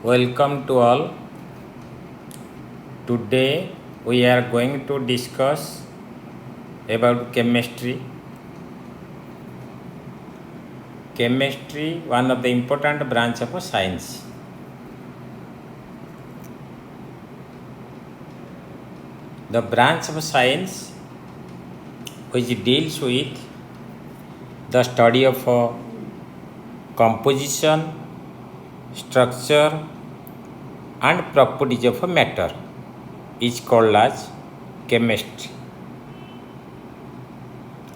Welcome to all. Today we are going to discuss about chemistry. Chemistry, one of the important branch of science. The branch of science which deals with the study of composition, structure and properties of matter is called as chemistry.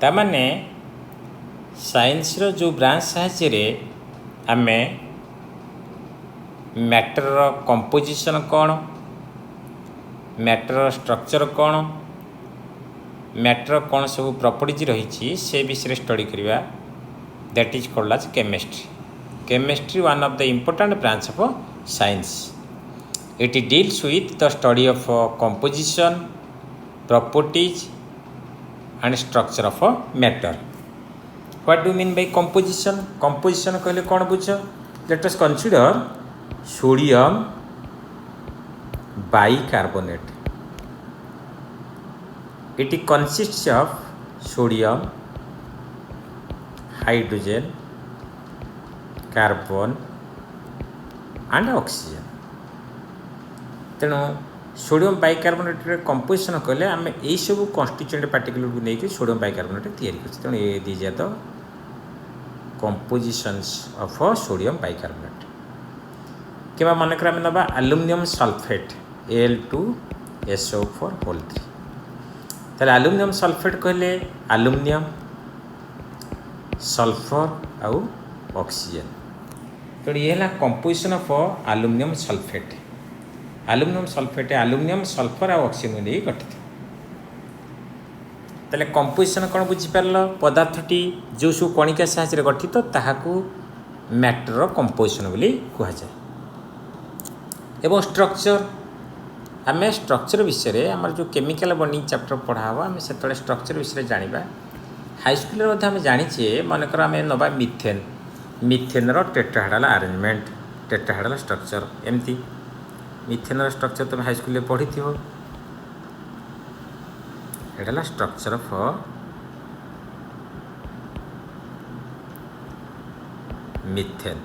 तामाने science रो जो branch साहाଯ୍ୟରେ आमे matter रो composition कौन, matter रो structure कौन, matter कौन सब प्रॉपर्टीज रही से विषय स्टडी करवा, that is called as chemistry. Chemistry one of the important branch of science. It deals with the study of composition, properties and structure of matter. What do mean by composition? Composition कहले कौन बुझ? Let us consider sodium bicarbonate. It consists of sodium, hydrogen, carbon and oxygen. तेणु sodium bicarbonate composition कले आम यही सब constituent particle को लेकिन सोडियम बाइकार्बोनेट तैयारी कर. तेणु ये these are the compositions of sodium bicarbonate. कि मनकर आम ना एल्युमिनियम सल्फेट Al2SO4 होल 3. ताले एल्युमिनियम सल्फेट कहले एल्युमिनियम, सल्फर आउ ऑक्सीजन. तेणु ये composition of aluminium sulphate. Aluminium sulphate aluminium, sulphur आउ ऑक्सीजन नहीं गठित. ताले कंपोजिशन कौन बुझीपार? पदार्थटी जो सब कणिका साहाय्य गठित ताहाकू मैटर कंपोजिशन बोली कहुए. एवं स्ट्रक्चर, आम स्ट्रक्चर विषय आम जो केमिकल बॉन्डिंग चैप्टर पढ़ा हम आम से स्ट्रक्चर विषय जाना. हाईस्कूल आम जाचे मनकर आम नवा methane, methane tetrahedral arrangement, tetrahedral structure. एमती मिथेन स्ट्रक्चर तुम हाईस्कूल पढ़ी थो. एटा structure of methane.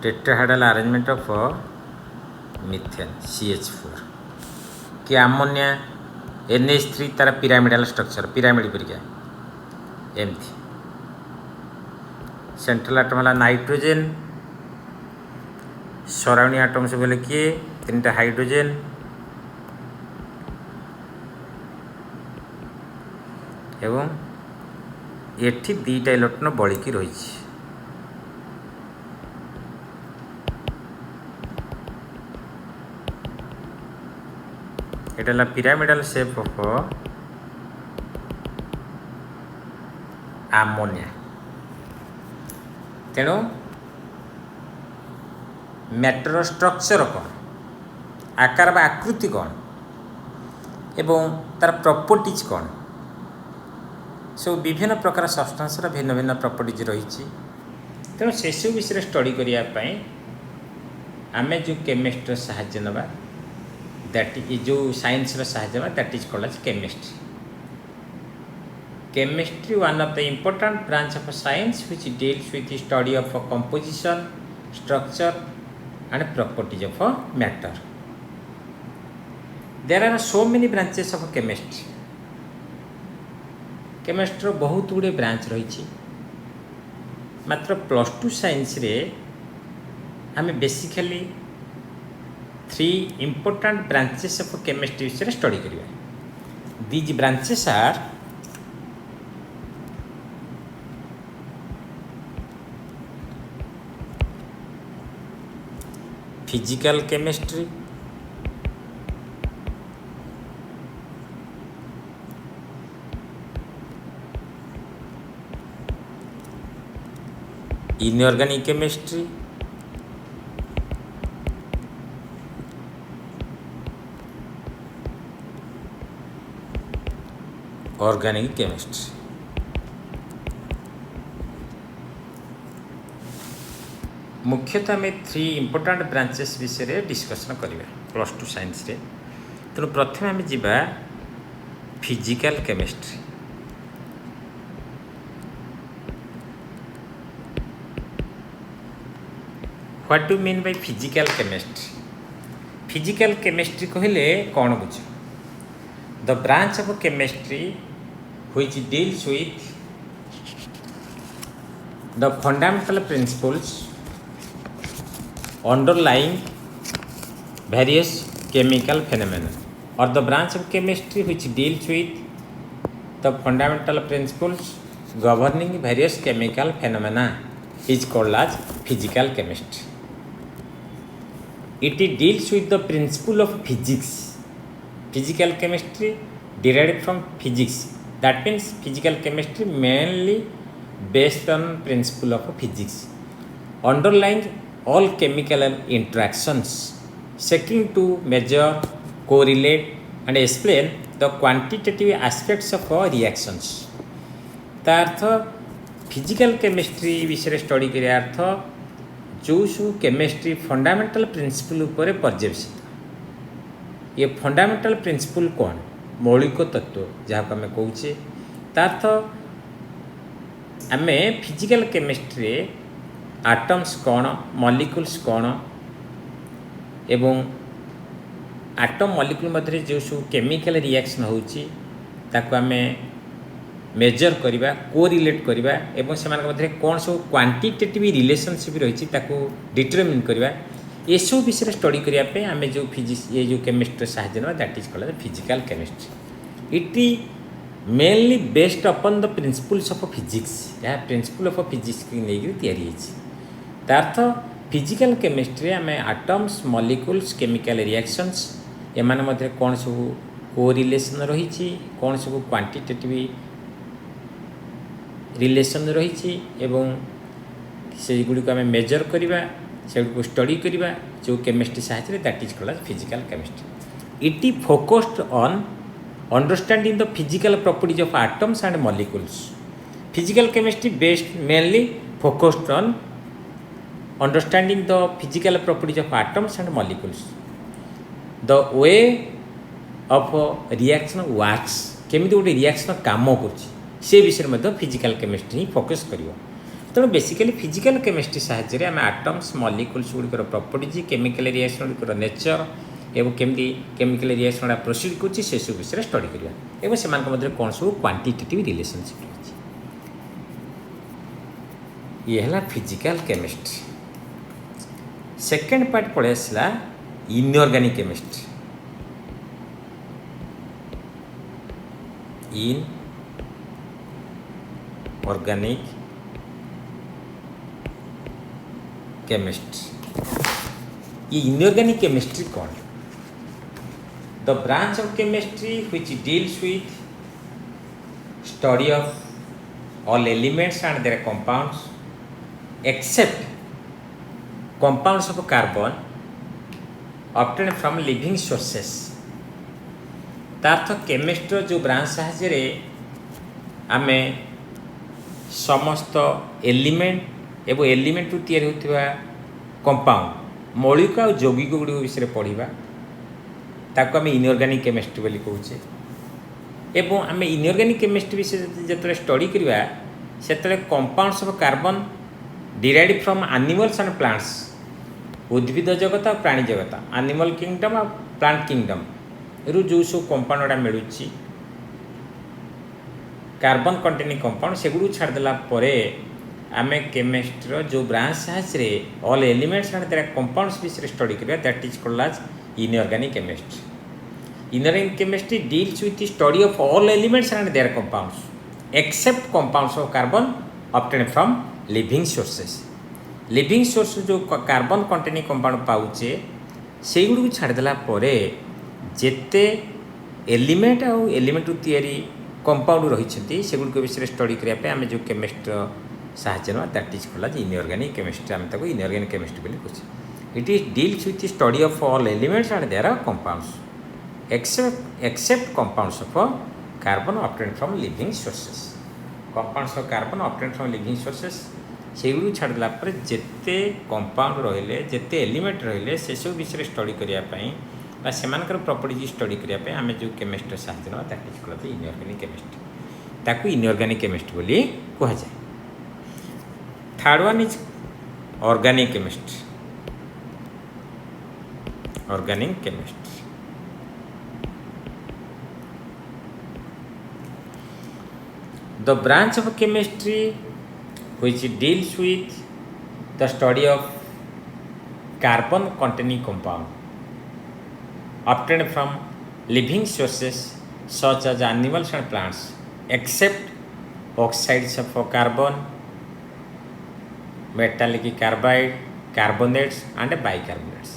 Tetrahedral arrangement of methane CH4. कि अमोनिया NH3 तार पिरामिडल स्ट्रक्चर, पिरामिड परिका एमती. सेंट्रल आटम है नाइट्रोजेन, सराउंडिंग आटम सब बोले किए 3टा हाइड्रोजेन एवं एठी 2टा इलेक्ट्रॉन बलिकी रही. एटा पिरामिडल शेप ऑफ अमोनिया. तेणु मैटर स्ट्रक्चर कौन, आकार बा आकृति कौन एवं तार प्रॉपर्टीज कौन, सब विभिन्न प्रकार सब्सटेंस भिन्न भिन्न प्रॉपर्टीज रही. तेणु से सब विषय स्टडी करने आम जो केमिस्ट्री साहाय्य नवा, दैट इज जो साइंस साहाय्य that is called as chemistry. Chemistry, one of the important branch of science which deals with the study of composition, structure and properties of matter. There are so many branches of chemistry. Chemistry बहुत गुड़े branch रही. मात्र +2 science रे हमें basically 3 important branches of chemistry विषय study करिया. These branches are physical chemistry, inorganic chemistry, organic chemistry. मुख्यतः आम 3 इम्पोर्टाट ब्रांचेस विषय डिस्कसन करिबा +2 साइंस रे। तेणु प्रथम आम जीवा physical chemistry. What do mean by physical chemistry? Physical chemistry कहले कौन बुझ? The branch of chemistry which deals with the fundamental principles underlying various chemical phenomena, or the branch of chemistry which deals with the fundamental principles governing various chemical phenomena is called as physical chemistry. It deals with the principle of physics. Physical chemistry derived from physics. That means physical chemistry mainly based on principle of physics underlying all chemical interactions, seeking to measure, correlate and explain the quantitative aspects of reactions. ता अर्थ physical chemistry विषय study कर अर्थ जो सब chemistry fundamental principle उपर पर्यवेसित। ये fundamental principle कौन? मौलिक तत्व जहाँ को आम कौचे तार्थ आम फिजिकल केमिस्ट्री आटम्स कौन, मॉलिक्यूल्स कौन एवं आटम मॉलिक्यूल मध्य जो सब केमिकल रिएक्शन होची ताको आम मेजर करवा, कोरिलेट करवा एवं से मध्य कौन सब क्वांटिटेटिव रिलेशनशिप रही ताको डिटरमिन करवा, ये सब विषय स्टडी करने आम जो फिजिक्स ये जो केमिस्ट्री साहाय्य ना that is called physical chemistry. It mainly based upon the principles of physics. यह प्रिंसिपल ऑफ फिजिक्स की नहीं तार्थ फिजिकल केमिस्ट्री आम आटम्स, मॉलिक्यूल्स, केमिकल रिएक्शंस एमान मध्य कौन सब कोरिलेशन रही, कौन सब क्वांटिटेटिव रिलेशन रही एवं से गुड़ी आम मेजर करवा, से स्टडी करवा जो केमिस्ट्री साहाय्य that is called physical chemistry. It is focused on understanding the physical properties of atoms and molecules. Physical chemistry based mainly focused on understanding the physical properties of atoms and molecules, the way of reaction works, केमी गोटे reaction काम कर विषय physical chemistry ही focus कर। तेणु basically physical chemistry साहाय्य आम atoms, molecules गुड़िकर प्रॉपर्टीज, केमिकल रिएक्शन गुड़िकर नेचर एवं केमती केमिकल रिएक्शन प्रोसीड कर सब विषय स्टडी करवा से कौन सब क्वांटिटेटिव रिलेशनशिप रही। ये है फिजिकल केमिस्ट्री। सेकेंड पार्ट पड़े आसला inorganic chemistry. Inorganic chemistry. ये इनऑर्गेनिक केमिस्ट्री कौन? The branch of chemistry which deals with study of all elements and their compounds except compounds of carbon obtained from living sources। तार्थ chemistry जो branch साहाय्य आम समस्त element एवं element रु तैयारी होता कंपाउंड मौलिक और यौगिक गुड़ विषय पढ़ा ताको आम इनऑर्गेनिक केमिस्ट्री बोली कहूचे। एवं आम इनऑर्गेनिक केमिस्ट्री विषय जो स्टडी करवा से compounds of carbon derived from animals and plants, उद्भिद जगत और प्राणी जगत, एनिमल किंगडम और प्लांट किंगडम रु जो सब कंपाउंड गुड़ा मिलूँ कार्बन कंटेनिंग कंपाउंड सेगुड़ छाड़देला आम केमिस्ट्री जो ब्रांच साहाय्य all elements and their compounds विषय स्टडी करवा that is called as inorganic chemistry. Inorganic chemistry deals with study of all elements and their compounds except compounds of carbon obtained from living sources. Living source जो carbon containing compound पाउचे से गुड़ छाड़देला जेते element आउ element तैयारी compound रही से गुड़ विषय स्टडी करने आम जो केमिस्ट्री साहाय्य ना that is called inorganic chemistry. आम ताको इनऑर्गेनिक केमिस्ट्री बोली कहूँ। It is deals with study of all elements and their compounds except compounds of carbon obtained from living sources. Compounds of carbon obtained from living sources सेगुड़ी छाड़देला जिते compound रहिले जिते element रहिले से सब विषय स्टडी करने से प्रॉपर्टीज स्टडी करने आम जो केमिस्ट्री साहाଯ୍य ना that is called inorganic chemistry ताकू इनऑर्गेनिक केमिस्ट्री बोली कह जाए. Third one is organic chemistry. Organic chemistry the branch of chemistry which deals with the study of carbon containing compound obtained from living sources such as animals and plants except oxides of carbon, metallic carbide, carbonates and bicarbonates.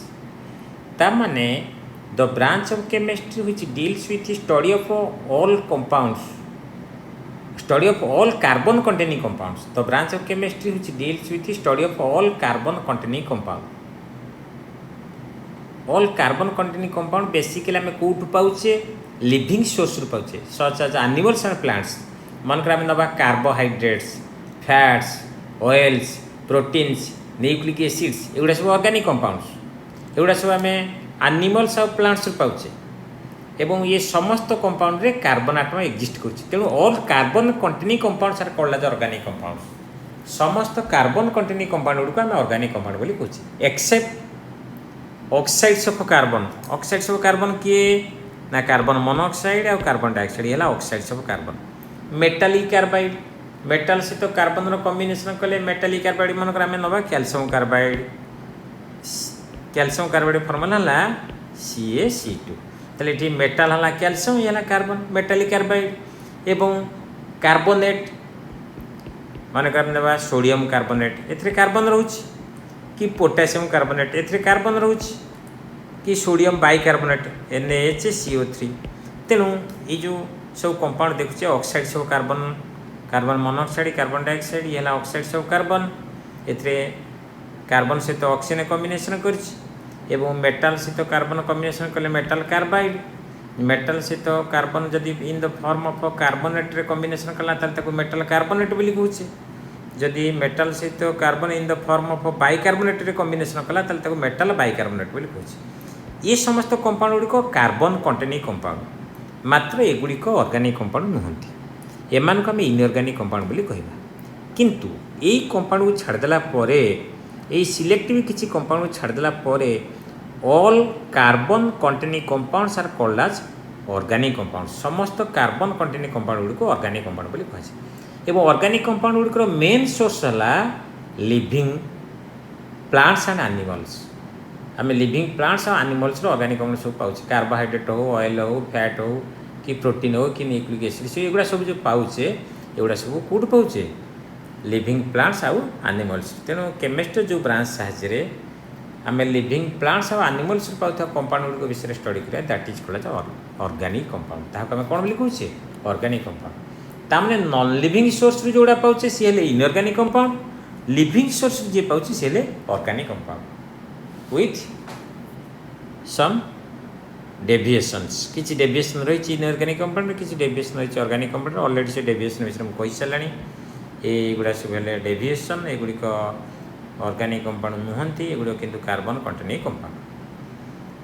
that means the branch of chemistry which deals with the study of all compounds, study of all carbon containing compounds, the branch of chemistry which deals with the study of all carbon containing compound. all carbon containing compound basically आम कौटू पाचे living source रु पाचे such as animals and plants. मनकर आम नवा carbohydrates, fats, oils, proteins, nucleic acids एगुड़ा सब organic compounds. एगुड़ा सब आम एनिमल्स और प्लांट्स रु पाचे एवं ये समस्त कंपाउंड रे कार्बन आटम एक्जिस्ट करुच्ची. तेणु all carbon containing compounds are called as organic compounds. समस्त कार्बन कंटेनिंग कंपाउंड गुड़िक आम ऑर्गेनिक कंपाउंड बोली कहूँ except oxides of carbon. Oxides of carbon किए ना कार्बन मोनोऑक्साइड और कार्बन डाइऑक्साइड ये oxides of carbon. Metallic carbide metal सहित कार्बन कॉम्बिनेशन कले मेटालिक कार्बाइड मन आम नवा calcium carbide. Calcium carbide formula है CaC2. ताले ये मेटाल है कैल्शियम ये कार्बन मेटालिक कार्बाइड एवं कार्बोनेट मान ना सोडियम कार्बोनेट ए कार्बन रोच कि पोटासियम कार्बोनेट ए कार्बन रोच कि सोडियम बाइकार्बोनेट NaHCO3. तेणु ये जो सब कंपाउंड देखुचे oxides of carbon, carbon monoxide, carbon dioxide ये ऑक्साइड्स ऑफ कार्बन. ए कार्बन सहित ऑक्सीजन कॉम्बिनेशन कर मेटाल सहित कार्बन कॉम्बिनेशन कले मेटाल कार्बाइड. मेटाल सहित कार्बन जदि in the form of carbonate रे कॉम्बिनेशन कला ताको मेटाल कार्बोनेट बोली कहूचे. जदि मेटाल सहित carbon in the form of bicarbonate रे कॉम्बिनेशन कला ताको मेटाल बाइकार्बोनेट बोली कहूचे. ये समस्त कंपाउंड गुड़िक कार्बन कंटेनिंग कंपाउंड मात्र एगुड़िक ऑर्गेनिक कंपाउंड नुहंती. एमानक आम इनऑर्गेनिक कंपाउंड बोली कहबा. किंतु यही कंपाउंड को छाड़देला परे यही सिलेक्टिव किसी कंपाउंड को छाड़देला परे all carbon containing compounds are called as organic compound. समस्त कार्बन कंटेनिंग कंपाउंड गुड़िक ऑर्गेनिक कंपाउंड बोली कहुचे. एवं ऑर्गेनिक कंपाउंड गुड़िकर मेन सोर्स है लिविंग प्लांट्स एंड एनिमल्स. आम लिविंग प्लांट्स और एनिमल्स ऑर्गेनिक कंपाउंड सब पाचे. कार्बोहाइड्रेट हो, ऑयल हो, फैट हो कि प्रोटीन हो कि न्यूक्लिक एसिड से एगुड़ा सब जो पाचे एगुड़ा सब कौट पाचे लिविंग प्लांट्स आउ एनिमल्स. तेणु केमिस्ट्री जो ब्रांच साहाଯ୍य आम लिविंग प्लांट्स और एनिमल्स पाता कंपाउंड गुड़िक विषय स्टडी करें that is called organic compound. ताको आम कौन बोली कहूचे ऑर्गेनिक कंपाउंड. तामने नॉन लिविंग सोर्स जोड़ा पाचे सी हेले इनऑर्गेनिक कंपाउंड. लिविंग सोर्स जी पाचे सी हेले organic compound with some deviations. किसी डेविएशन रही इनऑर्गेनिक कंपाउंड किसी डेविएशन रही ऑर्गेनिक कंपाउंड. ऑलरेडी से डेविएशन विषय मुझे कही सारे युवा सब है डेविएशन. एगुड़िक ऑर्गेनिक कंपाउंड नुहंती एगुड़िक किंतु कार्बन कंटेनिंग कंपाउंड.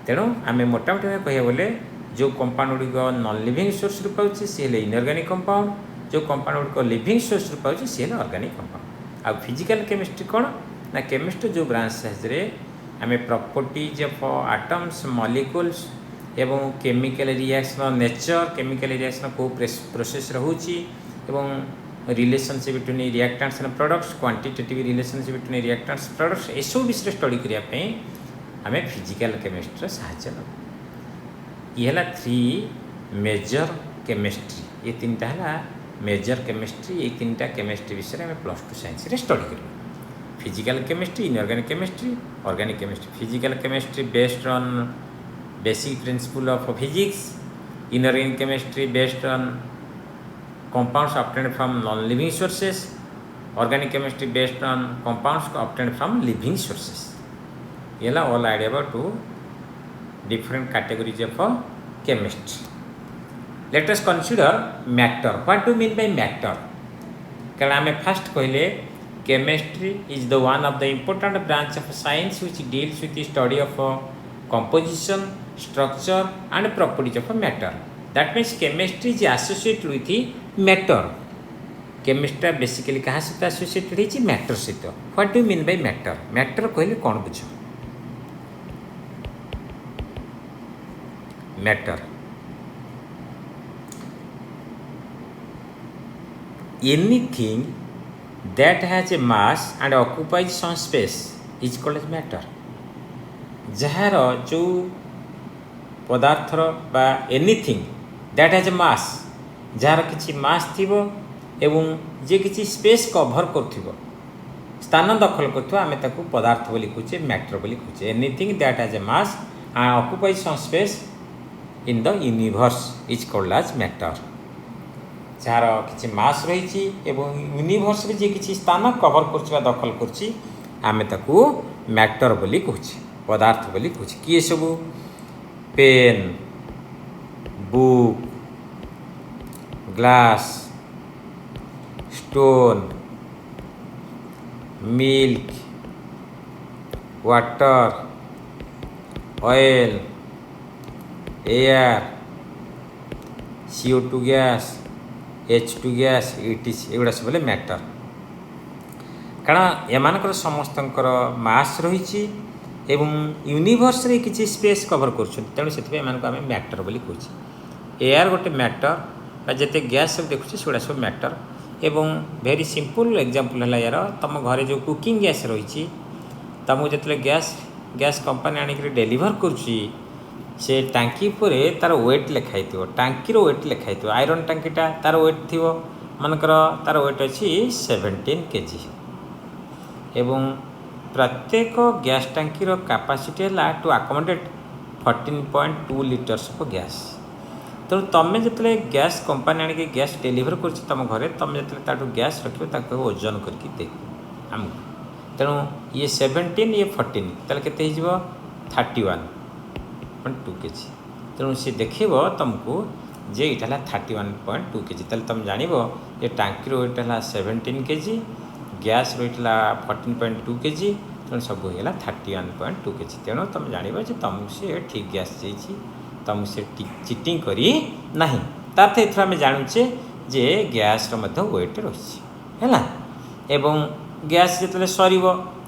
तेणु आम मोटामोटी कह बोले जो कंपाउंड गुड़िक नॉन लिविंग सोर्स रु पाचे सी हेले इनऑर्गेनिक कंपाउंड. जो कंपाउंड गुड़िक लिविंग सोर्स रु पाचे सी हेले ऑर्गेनिक कंपाउंड. आ फिजिकल केमिस्ट्री कौन ना केमिस्ट्री जो ब्रांच साहाଯ୍य आम प्रॉपर्टीज ऑफ एटम्स, मॉलिक्यूल्स एवं chemical reaction nature, chemical reaction को प्रोसेस रोची एवं relationship between reactants and products, quantitative relationship between reactants products ए सब विषय स्टडी करने आम फिजिकल केमिस्ट्री साहाଯ୍य नब. ये 3 मेजर केमिस्ट्री. ये 3टा है मेजर केमिस्ट्री. ये 3टा केमिस्ट्री विषय में +2 साइंस स्टडी कर physical chemistry, inorganic chemistry, organic chemistry. Physical chemistry based on basic principle of physics. Inorganic chemistry based on compounds obtained from non-living sources. Organic chemistry based on compounds obtained from living sources. ये all idea about 2 different categories of chemistry. Late us consider matter. What do mean bye matter? कारण आम fast कहले chemistry is the one of the important branch of science which deals with the study of composition, structure and properties of a matter. That means chemistry is associated with the matter. Chemistry basically कहाँ सहित associated है matter सहित. What do you mean by matter? Matter कहले कौन बुझ? Matter. Anything that has a mass and occupies some space is called as matter. Jar जो पदार्थर बा anything that has a mass jar किसी मास थिबो एवं जे किसी स्पेस कभर करथिबो स्थान दखल करथिबो आमे ताकू पदार्थ बोली कहूचे मैटर बोली कहूचे. Anything that has a mass and occupies some space in the universe is called as matter. जार किसी मास रही एवं यूनिवर्स रे जे किसी स्थान कभर करछि दखल करछि आमे ताकू मैटर बोली कहूचे पदार्थ बोली कहूँ. किए सब pen, book, glass, stone, milk, water, oil, air, CO2 gas, H2 gas एगुड़ा सब बोले मैटर. कारण एमानकर समस्तंकर मास रही एवं यूनिवर्स रे किसी स्पेस कवर कर तेणु से आम मैटर बोली कहूँ. एयर गोटे मैटर जिते गैस सब देखुचे सेगुड़ा सब मैटर. एवं वेरी सिंपल एग्जांपल है यार तुम घरे जो कुकिंग गैस रही तुमको जो गैस कंपनी आनिक डेलीवर करुच्ची से टांकी पर तार वेट लिखाई थो टांकीर वेट लिखाई थो आयरन टांकीटा तार वेट थी मनकर तार वेट अच्छी 17 kg एवं प्रत्येक गैस टांकीर कैपेसिटी है to accommodate 14.2 litres of gas. तेणु तुम जो गैस कंपनी आनिक गैस डेलीवर कर तुम घरे तुम जो गैस रख ओजन करके देख आमको. तेणु ये 17 ये 14 ताल के 31.2 kg. तेणु सी देख तुमको जे यहाँ 31.2 kg ताल तुम जान ये टांकी वेट है 17 kg गैस रही 14.2 kg तेणु सब होगा 31.2 kg. तेणु तुम जान तुमको से ठीक गैस जाइए तुमको से चिटिंग करी ना तार एथर आम जानूचे जे गैस वेट रही है एवं गैस जो सर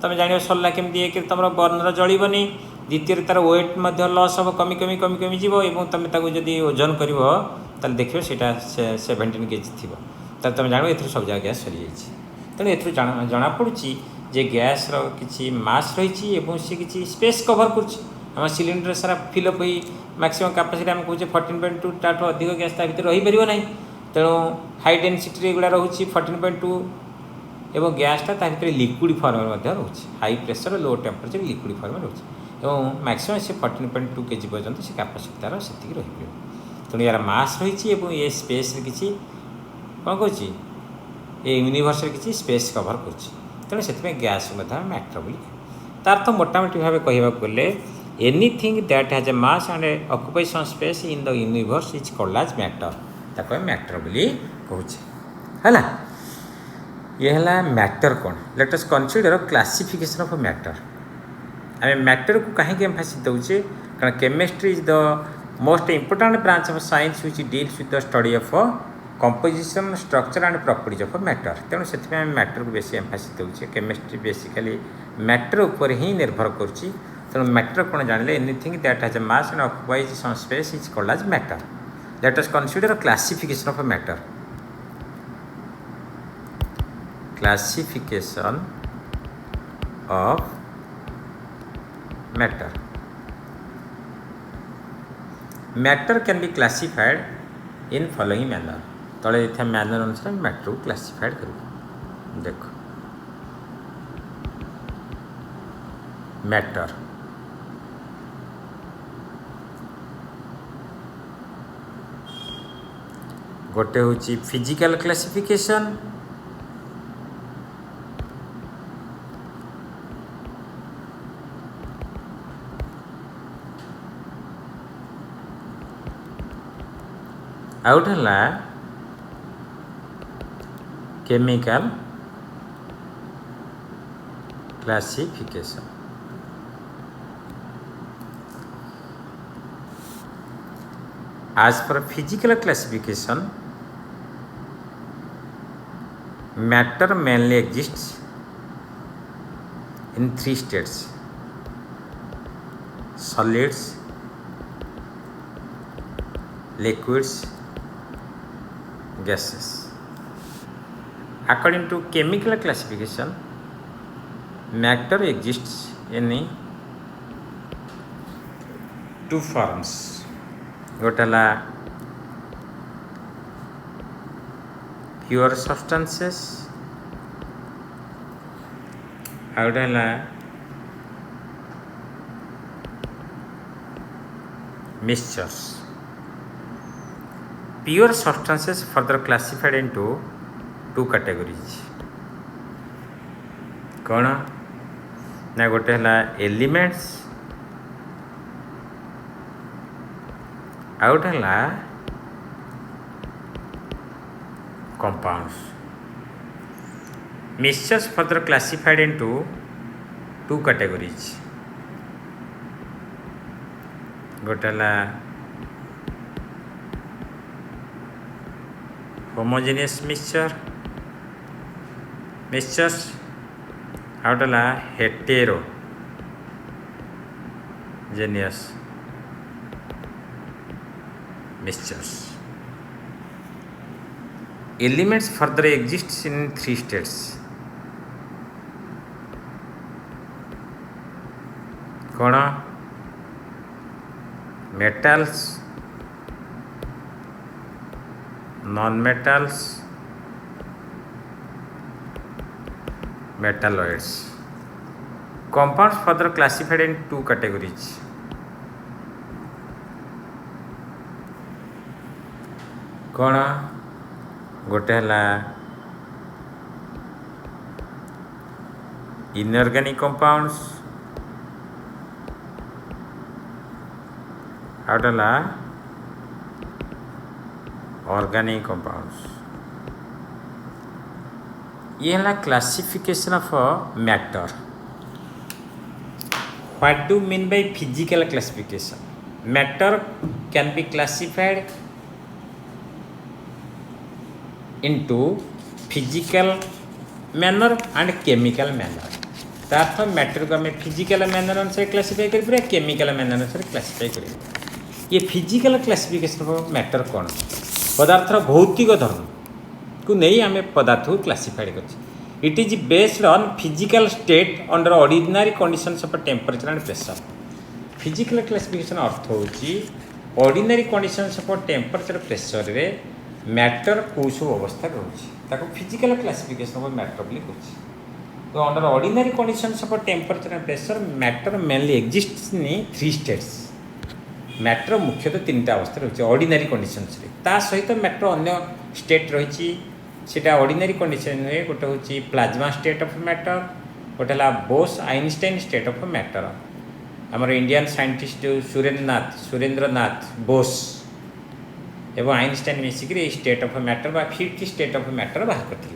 तुम जान सरला केमती एक तुम बर्नर जलनी द्वितीय तार वेट लॉस हम कमी कमी कमी कमी जीव और तुम जदि ओजन कर देख से 17 kg थी तुम जान ए सब जगह गैस सरी जाइए. तेणु एथर जना पड़ी जे गैस किसी मास रही सी किसी स्पेस कवर कर सिलिंडर सारा फिलअप हो मैक्सिमम कैपेसिटी आम कहे 14.2 ताठू अधिक गैस ता भर रहीपर ना. तेणु हाई डेनसीटी गुड़ा रोचे 14.2 एवं गैसटा भर लिक्विड फर्म रोचे high pressure low temperature liquid firm रोचे और मैक्सिमम से 14.2 kg पर्यंत से कैपेसिटी तार से रही. तेणु यार मास रही ये स्पेस किसी कौन कर यूनिवर्स किसी स्पेस कवर कर तेणु से गैस मैटर बोली तार तो मोटामोटी भाव कहवाक गले anything that has a mass and occupy some space in the universe is called as matter ताको मैटर बोली कहूँ है. ये है मैटर कौन. Let us consider classification of matter. आम मैटर को कहीं एम्फासिस दौचे कारण chemistry is the most important branch of science which deals with the study of composition structure and properties of matter. तेणु से मैटर को बेसी एम्फासिस दौचे. केमिस्ट्री बेसिकली मैटर उपर ही निर्भर करुच्ची. तेणु मैटर कौन जान anything that has a mass and occupies some space is called as matter. Let us consider classification of matter. Classification of matter. Matter can be classified in following manner. तले manner अनुसार matter को classified कर देखो matter गोटे हूँ physical classification आउट है chemical classification. As per physical classification, matter mainly exists in three states: solids, liquids, gases. According to chemical classification, matter exists in two forms. गोटे प्योर सब्सटेंसेस, आउटे mixtures. Pure substances further classified into two categories. कौन ना गोटे elements, आउट है compounds. Mixtures further classified into two categories. गोटे homogeneous mixtures, आउट है heterogeneous mixtures. Elements further exists in three states: कौन metals, non-metals, metalloids. Compounds further classified in two categories: कौन गोटे इनऑर्गेनिक कंपाउंड्स, आउट है ऑर्गेनिक कंपाउंड्स। ये है classification of matter. What do mean by physical classification? Matter can be classified into physical manner and chemical manner. तार्थ matter को आम physical manner अनुसार क्लासीफाई कर, केमिकल मैनर अनुसार क्लासीफाई कर। ये फिजिकल क्लासिफिकेशन ऑफ मैटर कौन? पदार्थर भौतिक धर्म को नहीं आम पदार्थ को क्लासीफाइड कर। It is based on physical state under ordinary conditions of temperature and pressure. Physical classification अर्थ होची ordinary conditions of temperature pressure रे मैटर कौ सब अवस्था रोचे फिजिकल क्लासिफिकेशन ऑफ मैटर बोली कहूँ। तो under ordinary conditions of temperature and pressure matter mainly exist in three states. Matter मुख्यतः तीन टा अवस्था रही ऑर्डिनरी कंडीशंस रे। ता सहित मैटर अन्य स्टेट रही सीटा ऑर्डिनरी कंडीशन रे। गोटे हूँ प्लाज्मा स्टेट ऑफ मैटर, गोटे Bose Einstein state of matter. आमर इंडियन साइंटिस्ट सुरेंद्रनाथ बोस एवं आइनस्टाइन मिसिक स्टेट ऑफ मैटर बा फिफ्थ स्टेट ऑफ मैटर बाहर करते।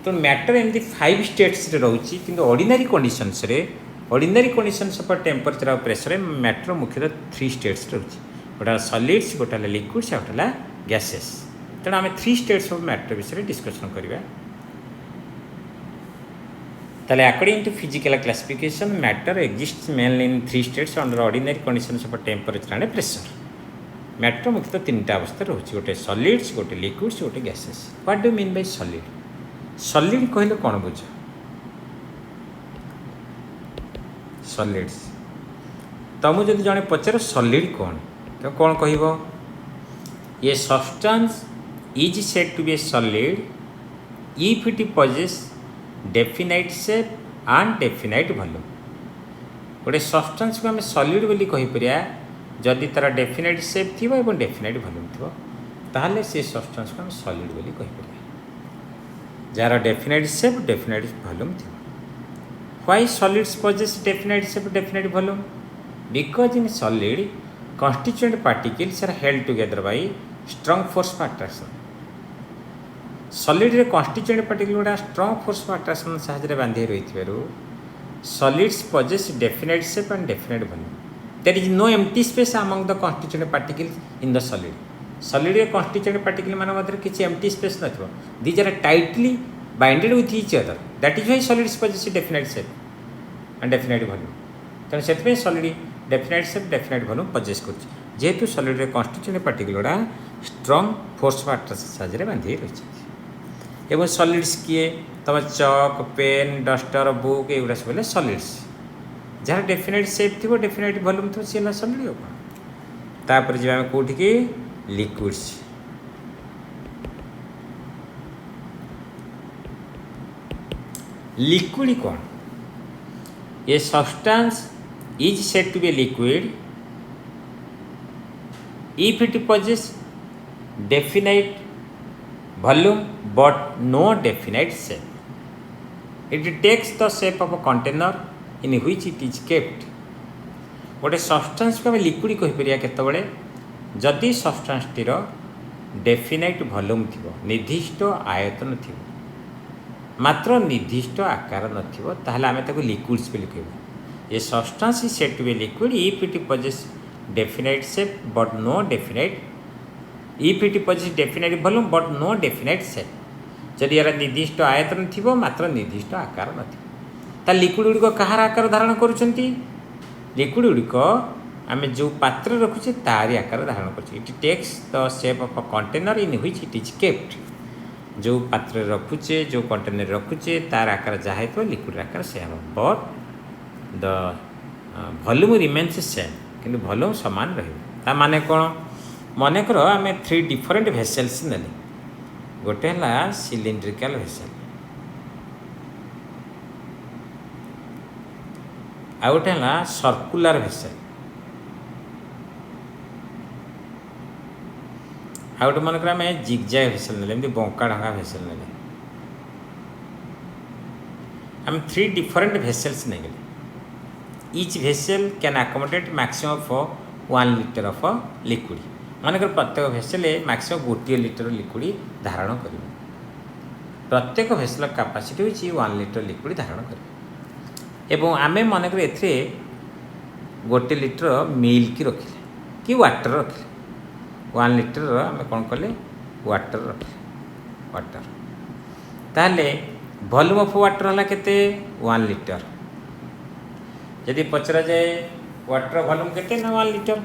तो मैटर एमती 5 स्टेट्स रोचे कि ऑर्डिनरी कंडीशंस रे, ऑर्डिनरी कंडीशंस ऑफ टेम्परेचर और प्रेशर मैटर मुख्यतः 3 स्टेट्स रोचे। गोटे सॉलिड्स, गोटे लिक्विड्स, गोटे गैसेस। तेणु आम 3 स्टेट्स ऑफ मैटर विषय डिस्कसन करवा। ताले according to physical classification matter exist mainly in 3 states under ordinary conditions of temperature and pressure. Matter मुख्यतः 3टा अवस्था रोचे, गोटे सॉलिड्स, गोटे लिक्विड्स, गोटे gases. What do mean by solid? Solid कहले कौन बुझ? सॉलिड्स तुमको जब जड़े पचार सॉलिड कौन तो कौन कह? ये substance is said to be a solid if it possesses definite shape and definite volume. गोटे सब्सटेंस को आम सॉलिड बोली कहीपर जदि तार डेफिनाइट शेप थी और डेफिनाइट वॉल्यूम थी ताहले से सब्सटेंस को आम सॉलिड बोली कहीपर। जार डेफिनाइट शेप डेफिनाइट वॉल्यूम थी। Why solids possess definite shape definite volume? Because in solid constituent particles are held together by strong force of attraction solid रे कॉन्स्टिट्यूएंट पार्टिकल गुड़ा स्ट्रंग फोर्स ऑफ अट्रैक्शन साहाय्य बांधि रही solids possess definite shape and definite volume. There is no empty space among the constituent particles in the solid. Solid constituent particle मान मध्य किसी empty space न थो. These are tightly binded with each other. That is why solids possess definite shape and definite volume. तेणु से solid definite shape definite volume possess कर जेहेतु solid constituent particle गुड़ा strong force of attraction साहाय्य बांधि रही एवं सॉलिड्स किए तुम चक पेन डस्टर बुक एगुड़ा सब सॉलिड्स जहाँ डेफिनेट शेप थी डेफिनेट वॉल्यूम थो सी है सॉलिड और तापर जी आम कौटी की लिक्विड्स लिक्विड कौन a substance is said to be liquid if it possesses definite volume but no definite shape. It takes the shape of a container in which it is kept. गोटे substance को liquid कहीपर केतबले जदि substance टीर definite volume थी निर्दिष्ट आयतन थी मात्र निर्दिष्ट आकार नथिबो ताहले आमे ताको लिक्विड्स बोली कहबो a substance is said to be liquid if it possesses definite shape but no definite if it possesses definite volume but no definite shape जदि यार निर्दिष्ट आयतन थी मात्र निर्दिष्ट आकार ना लिक्विड गुड़िक कहार आकार धारण करुँच लिक्विड गुड़िक आम जो पात्र रखुचे तारी आकार धारण कर it takes the shape of a container in which it is kept जो पात्र रखुचे जो कंटेनर रखुचे तार आकार जहाँ हो लिक्विड आकार से हम but the volume remains same कि वॉल्यूम सामान रहा माने कौन मन कर आम 3 डिफरेंट भेसेल्स ने गोटे है सिलिंड्रिकल भेसेल आ गोटे है सर्कुलर भेसेल आ गोटे मन कर आम जिगजैग भेसेल ने बंका ढंगा भेसेल ने आम 3 डिफरेंट भेसेल्स नहीं गले each vessel can accommodate maximum of 1 litre of liquid मानकर प्रत्येक भेसेल मैक्सिमम 1 लीटर लिक्विड धारण कर प्रत्येक भेसेल कैपेसिटी होची 1 लीटर लिक्विड धारण कर एवं आम मनकर ए 1 लीटर मिल्क रखिले कि वाटर रखिले 1 लीटर आम कौन कले वाटर रखिले वाटर ताहले वॉल्यूम ऑफ वाटर है केते 1 लीटर यदि पचरा जाए वाटर वॉल्यूम केते ना 1 लीटर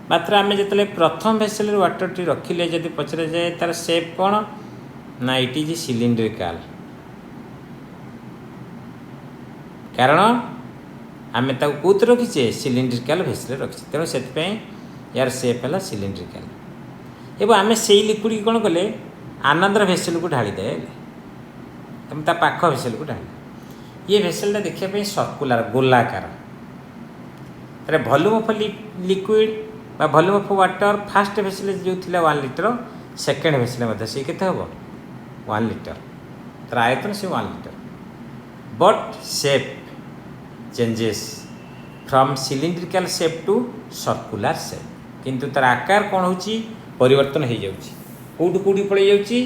मात्र आम जो प्रथम भेसेल वाटर टी रखिले जदि पचरा जाए तार शेप कौन ना इट इज सिलिंड्रिकल कारण आम कौत रखीचे सिलिंड्रिकल भेसेल रखीचे तेणु से यार शेप है सिलिंड्रिकल एवं आम से लिक्विड कौन कले आनंदर भेसेल को ढाली दे पाख भेसेल को ढाली ये भेसेलटा देखापी सर्कुलर गोलाकार तार volume of liquid volume of water fast vessel जो थी 1 लीटर सेकेंड भेसेल सी के हम 1 लीटर तार आयतन से 1 litre but shape changes from cylindrical shape to circular shape किंतु तार आकार कौन हो परिवर्तन हो जाऊँगी कौटू कौटी पड़े जाऊँगी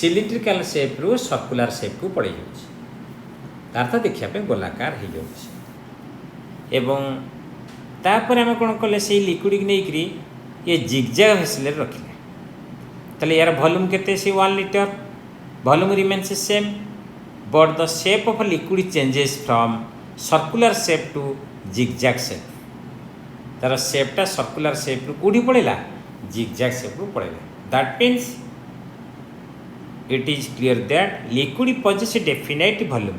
सिलिंड्रिकल शेप रु सर्कुलर शेप को पड़े जाऊँगी तार तो देखापी गोलाकार हो जाऊँगी एवं तापर आम कौन कले से लिक्विड नहीं ये जिगजैग भेसेल रखिले ताले यार वॉल्यूम केते से 1 litre volume remains same but the shape of liquid changes from circular shape to zigzag shape तार शेपटा सर्कुलर शेप रु कौटी पड़ेगा जिगजैग शेप रु पड़ेगा that means it is clear that liquid possess definite volume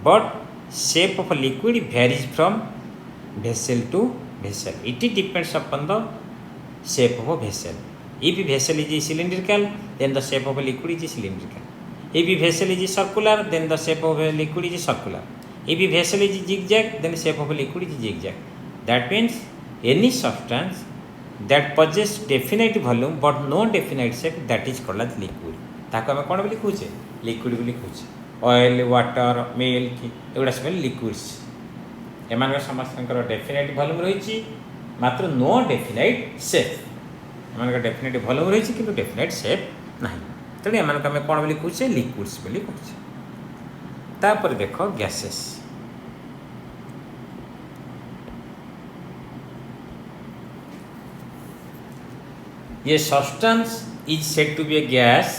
but shape of liquid varies from vessel to vessel it depends upon the shape of a vessel if vessel is cylindrical then the shape of a liquid is cylindrical if vessel is circular then the shape of a liquid is circular if vessel is zigzag then the shape of a liquid is zigzag that means any substance that possess definite volume but no definite shape that is called as liquid ताको हम कौन बोली कहूचे liquid बोली कहूचे oil water milk एगुड़ा सब liquids एम समस्त डेफिनाइट वॉल्यूम रही मात्र नो डेफिनाइट शेप एम डेफिनेट भल्यूम रही कि डेफिनेट सेप ना तेणु एम आम कौन बोली कहे लिक्विड्स बोली कहे तापर देख गैसेस ये substance is said to be a gas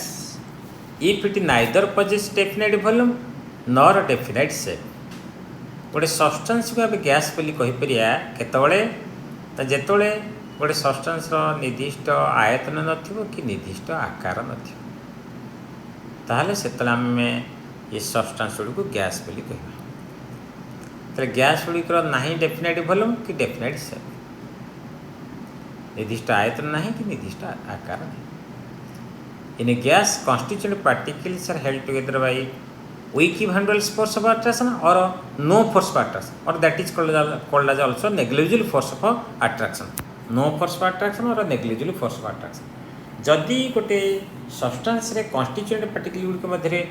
if it neither possesses definite volume nor definite shape गोटे सब्सटेंस को आम गैस बोली कहीपर केतबले तो जिते गोटे सब्सटेंस निर्दिष्ट आयतन नथिबो कि निर्दिष्ट आकार नथिबो ताहले सेतले आम ये सब्सटेंस गुड़ी को गैस बोली कहबा ताले गैस गुड़िकर नाही डेफिनेट वॉल्यूम कि डेफिनेट शेप निर्दिष्ट आयतन नहीं कि निर्दिष्ट आकार नहीं इन ए gas constituent particles are held together by equivalent force of attraction or no force of attraction or that is called as also negligible force of attraction no force of attraction or negligible force of attraction जदि गोटे substance रे constituent particle गुड़िक मध्य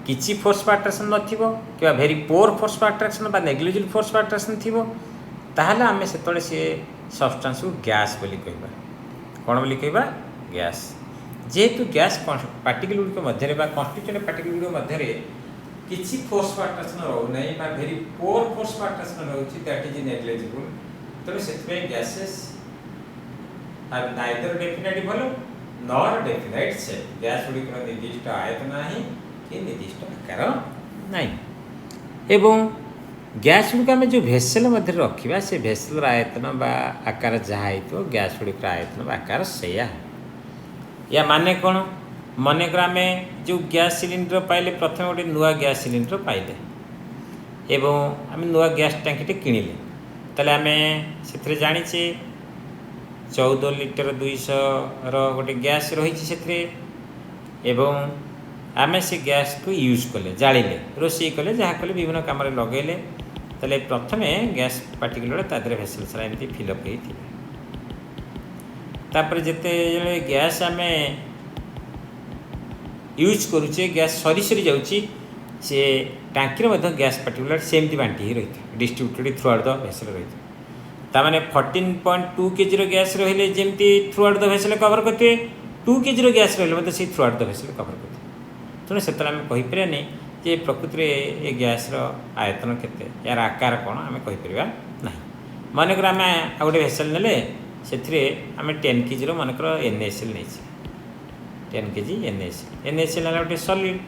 किसी force of attraction नथिबो कि very poor force of attraction बा negligible force of attraction थिबो ताहले आमे सेतले से सब्सटेंस को गैस बोली कहबा कौन बोली कहबा गैस जेहेतु गैस पार्टिकल गुड़िक मध्य कन्स्टिट्यूएंट पार्टिकल गुड़िक मध्य किसी फोर्स ऑफ अट्राक्शन रोना very poor force of attraction रोचे दैट इज नेग्लिजिबल तेणु से gases are neither definite volume nor definite shape gas गुड़िक निर्दिष्ट आयतन नहीं कि निर्दिष्ट आकार नहीं एवं गैस गुड़िक आम जो भेसेल मध्य रखा से भेसेल आयतन बा आकार जहाँ हो गैस गुड़िक आयतन आकार से या माने कौन मनकर आम जो गैस सिलिंडर पाइले प्रथम गोटे नुआ गैस सिलिंडर पाइले एवं आम नुआ गैस टैंकी किणिले ताले आम से जाचे 14 लिटर 200 रोटे गैस रही एवं आम से गैस को यूज कले जाड़े रोषे कले जहाँ कले विभिन्न कम लगेले ताले प्रथम गैस पार्टिकल तादे भेसेल सारा एमती फिलअप होती तापर जिते गैस आम यूज करुचे गैस सरी सरी जाऊँगी सी टांकी गैस पार्टिकुलर सेमती बांटी ही रही है distributed through out the vessel रही है तामाने 14.2 kg गैस रही जमी through out the vessel cover करते 2 kg गैस रही से throughout the vessel cover करते तेणु से आम कहीपर जे प्रकृति में ये गैस आयतन केते यार आकार कौन आम कहीपर ना मनकर आम आ गए भेसेल ने से आम 10 kg मनकर NaCl नहीं 10 kg NaCl है गोटे सॉलिड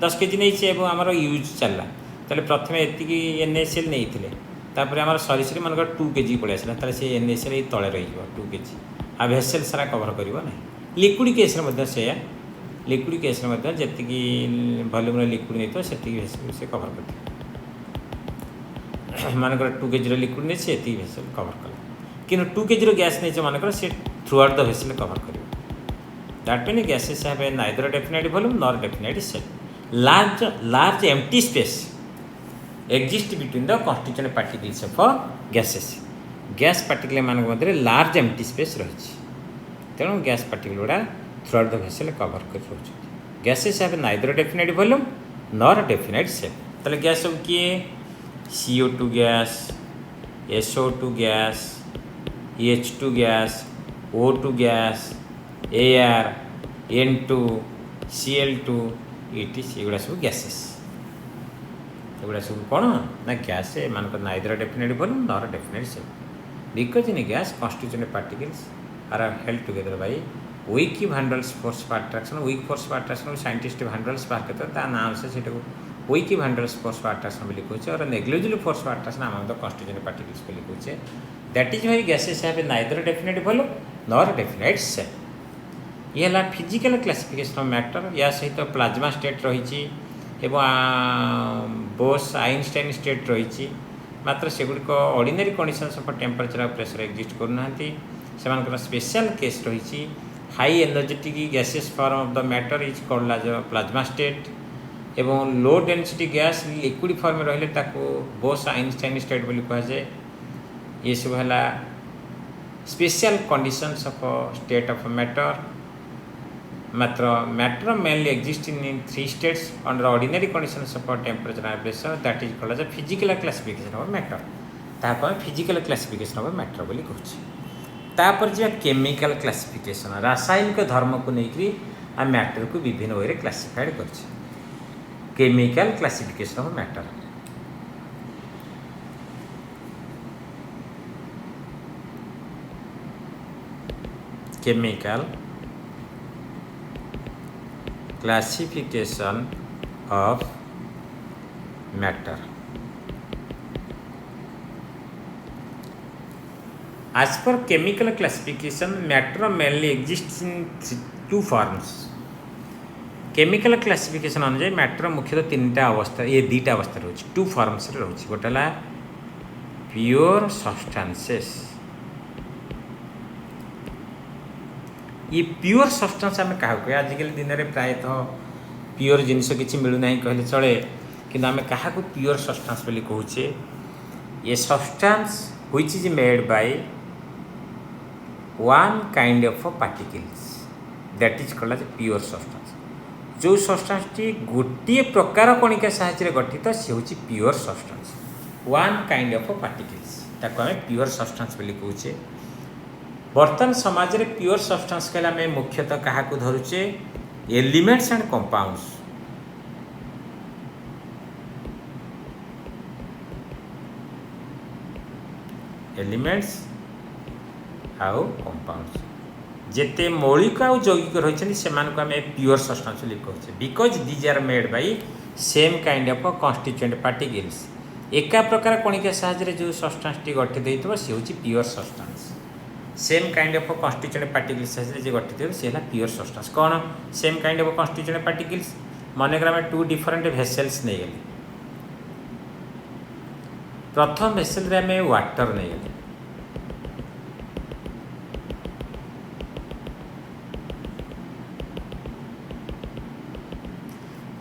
10 kg नहीं आमर यूज चलला ताले प्रथम एति NaCl नहीं तापर आम सरी सरी मनकर 2 kg पड़े आसला ताले से NaCl ये तले रही 2 kg आ भेसेल सारा कवर करना लिक्विड केस से लिक्विड केस जी भल्यूम लिक्विड नहीं तो से कवर कर मनकर 2 kg लिक्विड नहीं से भेसेल कवर कला कि 2 kg गैस नहीं मनकर से throughout the vessel cover कर that mean gases have neither definite volume nor definite shape large empty space exist between the constituent particles of gases gas particle मान मध्य large empty space रही तेणु gas particle गुड़ा throughout the vessel cover कर gases have neither definite volume nor definite shape ताले gas सब किए CO2 gas SO2 gas H2 gas O2 gas Air N2 Cl2 एगुड़ा सब गैसेस एगुड़ा सब कौन ना गैस मान neither definite volume nor definite shape because in gas constituent particles are held together by weak van der Waals force of attraction weak force of attraction scientist van der Waals बाहर करते नाम से weak van der Waals force of attraction बोली कहे और negligible force of attraction आम constituent particles बोली कहे that is why gases have neither definite volume nor definite shape ये है फिजिकल क्लासिफिकेशन ऑफ मैटर या सहित प्लाज्मा स्टेट रही बोस आइनस्टाइन स्टेट रही मात्र सेगुड़िक ऑर्डिनरी कंडीशंस ऑफ टेम्परेचर और प्रेशर एक्जिस्ट करना से स्पेशल केस रही high energetic gases form of the matter is called as plasma state एवं low density gas liquid form में रहिले ताको बोस आइनस्टाइन स्टेट बोली कहुए ये सब है special conditions of state of matter मात्र matter mainly exist in 3 states under ordinary conditions of temperature and pressure that is called as physical classification of matter ताको physical classification of matter बोली कहूँ तापर जी chemical classification रासायनिक धर्म को लेकर आ matter को विभिन्न वे क्लासिफाइड कर chemical classification of matter chemical classification of matter as per chemical classification matter mainly exists in two forms chemical classification अनुसार मैटर मुख्यतः तीनटा अवस्था ये दुईटा अवस्था रोचे टू फॉर्म्स रोचे गोटे है प्योर सब्सटेंसेस ये प्योर सब्सटेंस आम क्या कहे आजिकल दिन में प्रायतः प्योर जिनस किसी मिलूना कहले चले कि आम क्या प्योर सब्सटेंस बोली कहूचे ये substance which is made by one kind of particles that is called as pure substance जो सब्सटेंस टी गोटे प्रकार कणिका साहाय्य गठित सी हूँ pure substance one kind of particles ताको आम प्योर सब्सटेंस बोली कहूचे बर्तमान समाज रे प्योर सब्सटेंस कहले आम मुख्यतः क्या धरुचे एलिमेंट्स एंड कंपाउंड्स एलिमेंट्स आउ कंपाउंड्स जेते मौलिक आउ यौगिक रही से आम प्योर सब्सटेंस कहते because these are made by same kind of constituent particles एका प्रकार कणिका साहाय्य जो सब्सटेंस टी गठित होता सी हूँ pure substance same kind of constituent particles साहाय्य जो गठित हो सी है प्योर सब्सटेंस कौन same kind of constituent particles मनकर आम टू डिफरेंट भेसेल्स नहीं गले प्रथम भेसेल आम वाटर नहीं गले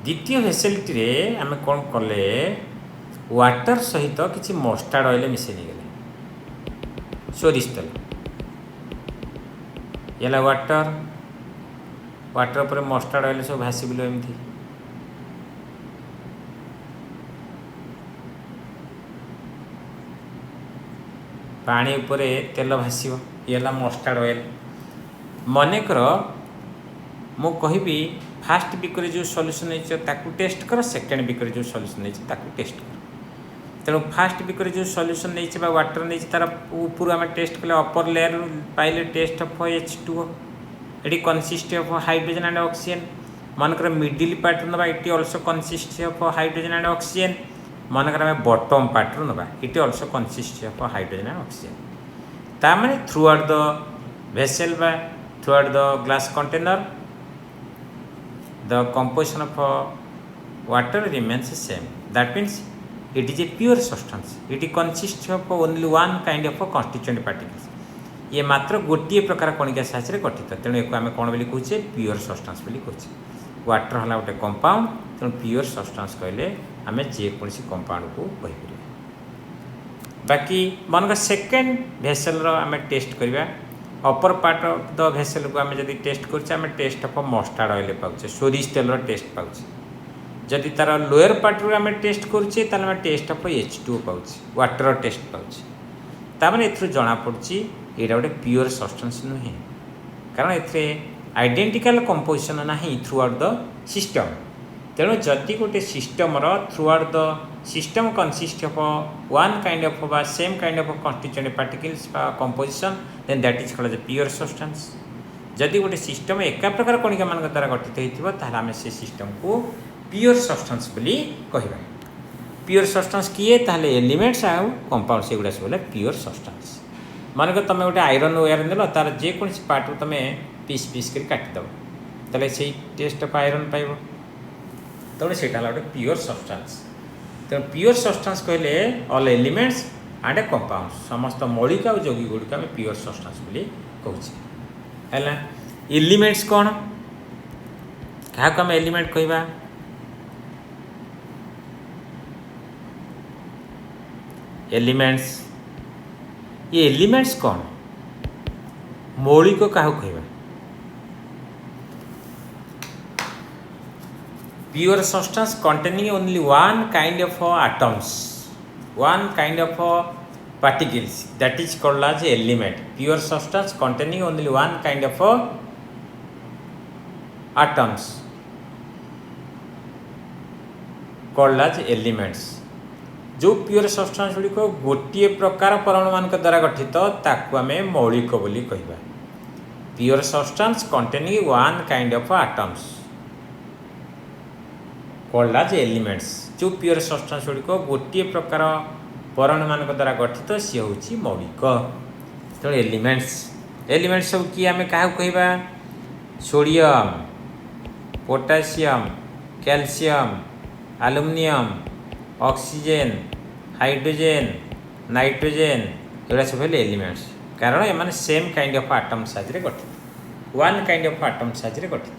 द्वितीय भेसेलटी रे आम कौन कले वाटर सहित किसी मस्टार्ड ऑयल मिसे नहीं गले सोरिष तेल ये वाटर वाटर पर मस्टार्ड ऑयल सब भासीबुल एमती पानी उपरे तेल भासीब ये मस्टार्ड ऑयल मनकर मु कहबी फास्ट बिक्री जो सल्यूशन नहीं टेस्ट कर सेकेंड बिक्री जो सल्यूशन नहीं टेस्ट कर तेणु फास्ट बिक्री जो सल्यूशन नहीं वाटर नहीं तार ऊपर आम टेस्ट कले अपर लेयर पाइले टेस्ट ऑफ H2O ये consist of hydrogen and oxygen मनकर मिडिल पार्ट ना it also consist of hydrogen and oxygen मनकर आम बॉटम पार्ट ना it also consist of hydrogen and oxygen तार throughout the vessel throughout the glass container the composition of water remains same that means it is a pure substance it consists of only one kind of constituent particles ये मात्र गोटे प्रकार कणिका साहाय्य गठित तेणु एक आम कौन बोली कहचे प्योर सब्सटेंस बोली कहचे वाटर है गोटे कंपाउंड तेणु प्योर सब्सटेंस कहले आम जेकोसी कंपाउंड को कहीपर बाकी मन सेकेंड भेसेल आम टेस्ट करवा upper part of the vessel को आम जब टेस्ट करें टेस्ट ऑफ मस्टार्ड ऑयल पाचे सोरिष तेल टेस्ट पाचे जदि तार लोअर पार्ट रू आम टेस्ट करुचे आम टेस्ट ऑफ H2O पाचे वाटर टेस्ट पाचे तामें ए जना पड़ी यहाँ गोटे प्योर सब्सटेंस नुहे कारण ए आइडेंटिकल कंपोजिशन ना थ्रू आउट द सिस्टम तेणु जदि गोटे system throughout the system consist of one kind of same kind of constituent particles composition then that is called pure substance जदि गोटे system एका प्रकार कणिका मान द्वारा गठित होता है से सिस्टम को प्योर सब्सटेंस बोली कहवा प्योर सब्सटेंस किए ताहले एलिमेंट्स आउ कंपाउंड से गुड़ा सब प्योर सब्सटेंस मानक तुम गोटे आयरन वायर नेल तार जेकोसी पार्ट तुम पीस पीस कर काटिदेव ताले से टेस्ट ऑफ आयरन पाइब तेणु से गोटे प्योर सब्सटेंस तेणु प्योर सब्सटेंस कहले ऑल एलिमेंट्स एंड कंपाउंड समस्त मौलिक और यौगिक गुड़िक आम प्योर सब्सटेंस बोली कहूचे है एलिमेंट्स कौन क्या आम एलिमेंट कहवा एलिमेंट्स ये एलिमेंट्स कौन मौलिक क्या कहवा pure substance containing only one kind of atoms one kind of particles, that is called as element. Pure substance containing only one kind of atoms called as elements. जो pure substance गुड़िक गोटे प्रकार परमाणु मान द्वारा गठित ताकू आम मौलिक बोली कहबा. Pure substance containing one kind of atoms called as elements. जो प्योर सब्सटेंस गुड़िक गोटे प्रकार परमाणु मान द्वारा गठित सी हूँ मौलिक. तेणु एलिमेंट्स एलिमेंट्स सब किए आम क्या कहबा sodium potassium calcium aluminium oxygen hydrogen nitrogen एगुड़ा सब एलिमेंट्स. कारण एम सेम काइंड ऑफ आटम साइज गठित वन काइंड ऑफ आटम साइज गठित.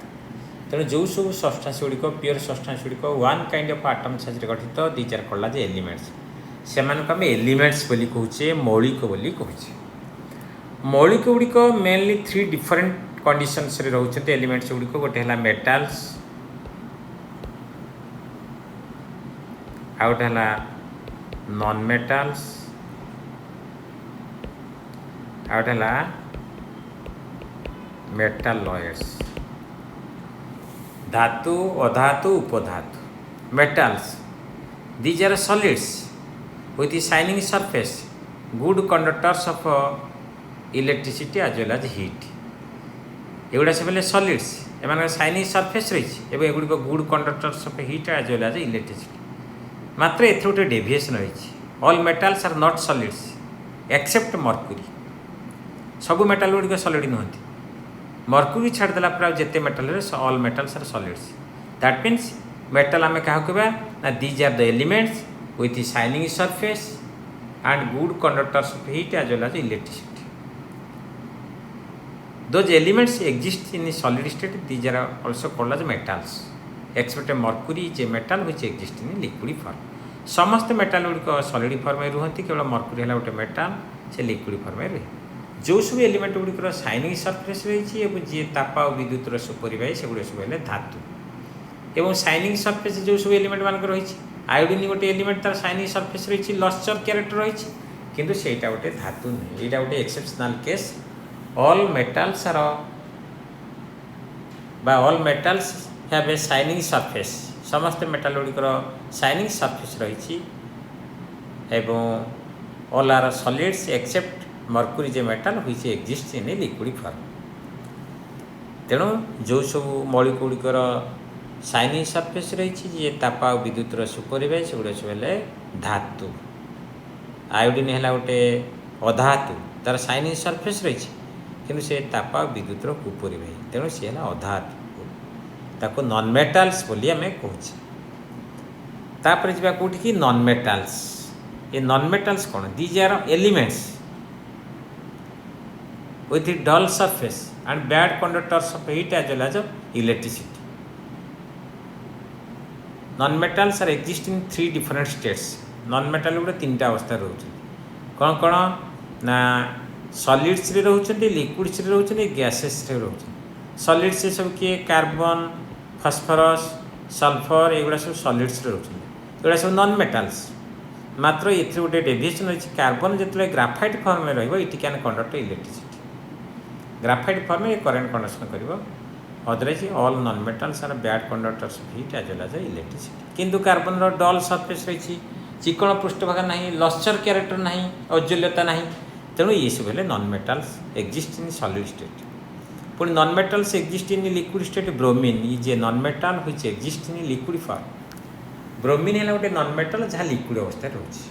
तेणु जो सब सब्सटेंस गुड़िक प्योर सब्सटेंस गुड़िक वन काइंड ऑफ आटम साइज गठित these are called as elements. से आम एलिमेंट्स बोली कहूचे मौलिक बोली कहूचे. मौलिक गुड़िक मेनली थ्री डिफरेंट कंडीशंस रे रहउछन्ते एलिमेंट्स गुड़िक. गोटे है मेटाल्स आउट है नॉन मेटाल्स आउट है मेटालॉइड्स. धातु अधातु उपधातु. Metals these are solids with shining surface good conductors of electricity as well as heat. एगुड़ा सब सॉलिड्स एम शाइनिंग सरफेस रही है एगुड़िक good conductors of heat as well as electricity. मात्र एथि गोटे डेविएसन रही. All metals are not solids except mercury. सबू मेटाल गुड़िक सॉलिड नुहति. मर्क्यूरी छाड़देला पर जिते metal all metals are solids. That means metal आम क्या कहबा ना these are the elements with the shining surface and good conductors of heat as well as electricity. Those elements exist in the solid state. These are also called as metals. Except mercury is a metal which exists in liquid form. समस्त metal गुड़िक solid form में रुहति. केवल mercury है गोटे metal से liquid form में रहे. जो सब एलिमेंट गुड़िकर शाइनिंग सरफेस रही जी ताप और विद्युतर सुपरिवाही से गुड़ सब धातु. एवं शाइनिंग सरफेस जो सब एलिमेंट मानक रही. आयोडीन गोटे एलिमेंट तार शाइनिंग सरफेस रही लस्चर क्यारेक्टर रही किंतु सेटा गोटे धातु नहीं. यहाँ गोटे exceptional case. All metals are all metals have a shining surface. समस्त मेटाल गुड़िकर शाइनिंग सरफेस रही एवं all are solids except mercury जे metal which exist in a liquid form. तेणु जो सब मौलिक गुड़िकर शाइनिंग सरफेस रही जी ताप और विद्युतर सुपरिवाही से गुड़ा सब धातु. आयोडीन है गोटे अधातु तार शाइनिंग सरफेस रही कि से ताप और विद्युतर कुपरिवाही. तेणु सी है अधातु. ताको नॉन मेटाल्स बोली आम कहे. तापर जा कौटी कि नॉन मेटाल्स. ये नॉन मेटाल्स कौन these are elements with dull surface and bad conductors of heat as well as electricity. Non metals are exist in three different states. Non metal गुड़ा तीन अवस्था रोच. कौन कौन ना सॉलिड्स रे रोचंती लिक्विड्स रे रोचंती गैसेस रे रोचंती. सॉलिड्स से सब किए कार्बन फॉस्फोरस सल्फर एगुड़ा सब सॉलिड्स रे रोचंती. एगुड़ा सब नॉन मेटाल्स. मात्र ये गोटे डेविएशन रही. कार्बन जो ग्राफाइट फॉर्म में रही it can conduct electricity. Graphite form में करेन्ट कंडक्शन कर. Otherwise all non metals are bad conductors of heat as well as electricity. किंतु कार्बन डल सरफेस रही चिकण पृष्ठभाग ना लस्चर क्यारेक्टर ना औज्ज्वल्यता ना. तेणु ये सब non metals exist in solid state. पुणी non metals exist in liquid state. Bromine is a non metal which exist in liquid form. Bromine है गोटे नॉन मेटाल जहाँ लिक्विड अवस्था रोचे.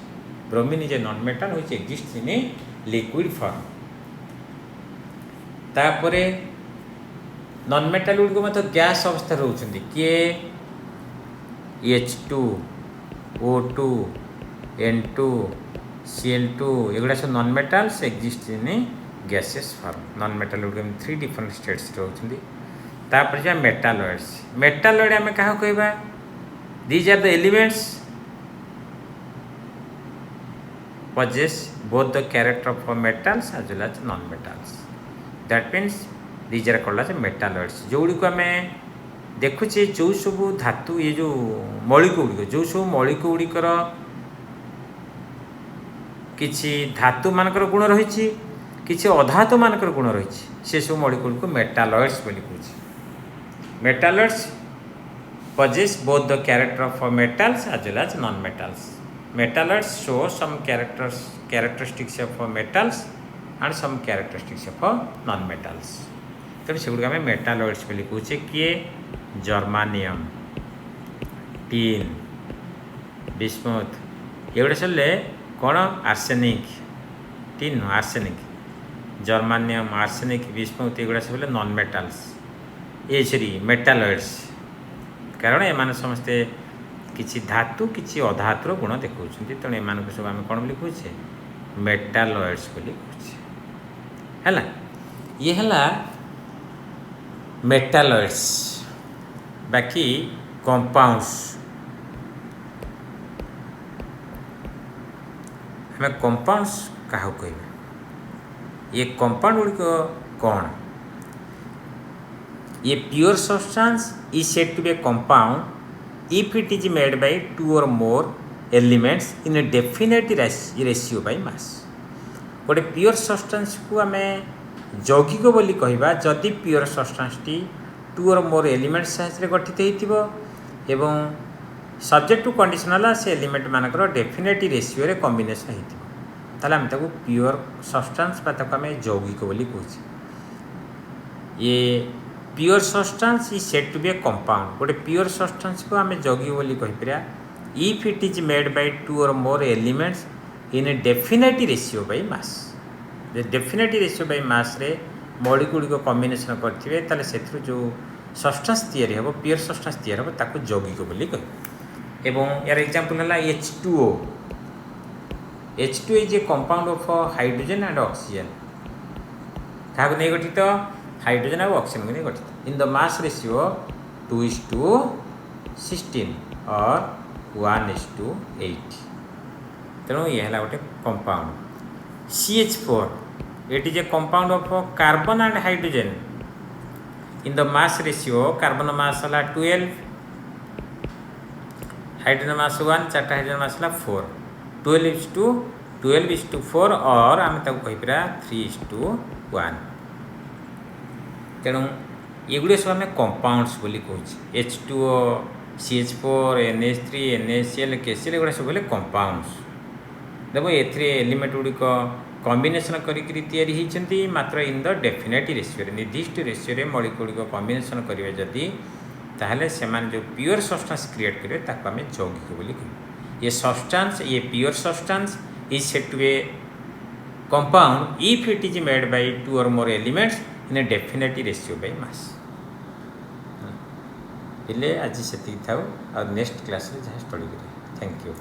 Bromine is a non metal which exist in liquid form. तापरे non metal गुड़िक मतलब gas अवस्था रोचंती. किए H2 O2 N2 Cl2 एगुड़ा सब non metals exist in gases form. Non metal गुड़िक थ्री डिफरेंट स्टेट्स रोचंती. तापर जा मेटालॉइड्स. मेटालॉइड आम क्या कहबा these are the elements possess both the character of metals as well as non metals. That means these are called as metalloids. जो गुड़िक आम देखुचे जो सब धातु ये जो मौलिक गुड़िक जो सब मौलिक गुड़िकर किछि धातु मानकर गुण रही किछि अधातु मानकर गुण रही से सब मॉलिक्यूल को मेटालॉइड्स बोली कहूछि metalloids possess both the character of metals as well as non-metals. Metalloids show some characteristics of metals and some characteristics of non-metals. तेणु सेगुड़ आम मेटालॉइड्स बोली कहे किए जर्मानियम टीन बिस्मुथ एगुड़ा सब कौन arsenic tin arsenic germanium arsenic bismuth एगुड़ा सब नॉन मेटाल्स ये सरी मेटालॉइड्स कारण एम समस्ते किसी धातु किसी अधातुर गुण देखा तेणु एम सब आम कौन बोली कहे मेटालॉइड्स बोली कहे है ये है मेटालॉइड्स बाकी कंपाउंड्स हमें कंपाउंड्स क्या कह ये कंपाउंड गुड़िक कौन ये pure substance is said to be a compound if it is made by two or more elements in a definite ratio by mass. गोटे प्योर सब्सटेंस को आम यौगिक बोली कहवा जदि pure substance T to or more element साहाय्य गठित हो सब्जेक्ट टू कंडीशनल से एलिमेंट मानकर डेफिनेट रेशियो रे कॉम्बिनेशन होता आम ताको प्योर सब्सटेंस आम यौगिक बोली कहूँ ये pure substance is said to be a compound गोटे प्योर सब्सटेंस को आम यौगिक बोली कहीपर if it is made by two or more elements in a definite ratio by mass definite ratio by mass रे मॉलिक्यूल गुड़िक कॉम्बिनेशन करेंगे से जो सब्सटेंस तैयारी हम प्योर सब्सटेंस तैयारी हम ताको यौगिक बोली कह एवं यार एग्जांपल है H2O H2O is a compound of hydrogen and oxygen क्या नहीं गठित हाइड्रोजन और ऑक्सीजन को नहीं गठित इन द मास रेशियो 2:16 और 1:8 तेणु ये है गोटे compound CH4 it is a compound of carbon and hydrogen in the mass ratio carbon mass है 12 हाइड्रोजन मास 1 चार्टा हाइड्रोजन मास है 4 12:4 और आम कहीपर 3:1 तेणु ये सब आम कंपाउंड्स बोली कहूँ H2O CH4 NH3 NaCl KCl एगुड़ा सब बोले कंपाउंड्स देख ए एलिमेंट गुड़िक कॉम्बिनेशन करी मात्र इन द डेफिनेट रेशियो निर्दिष्ट रेशियो मॉलिक्यूल गुड़िक कॉम्बिनेशन करेंगे जदि ताहले से जो प्योर सब्सटेंस क्रिएट करेंगे ताको आम यौगिक बोली कहूँ ये सब्सटेंस ये pure substance is said to be compound if it is made by two or more elements in a definite ratio by mass आज से था और नेक्स्ट क्लास जहाँ स्टडी करें थैंक यू।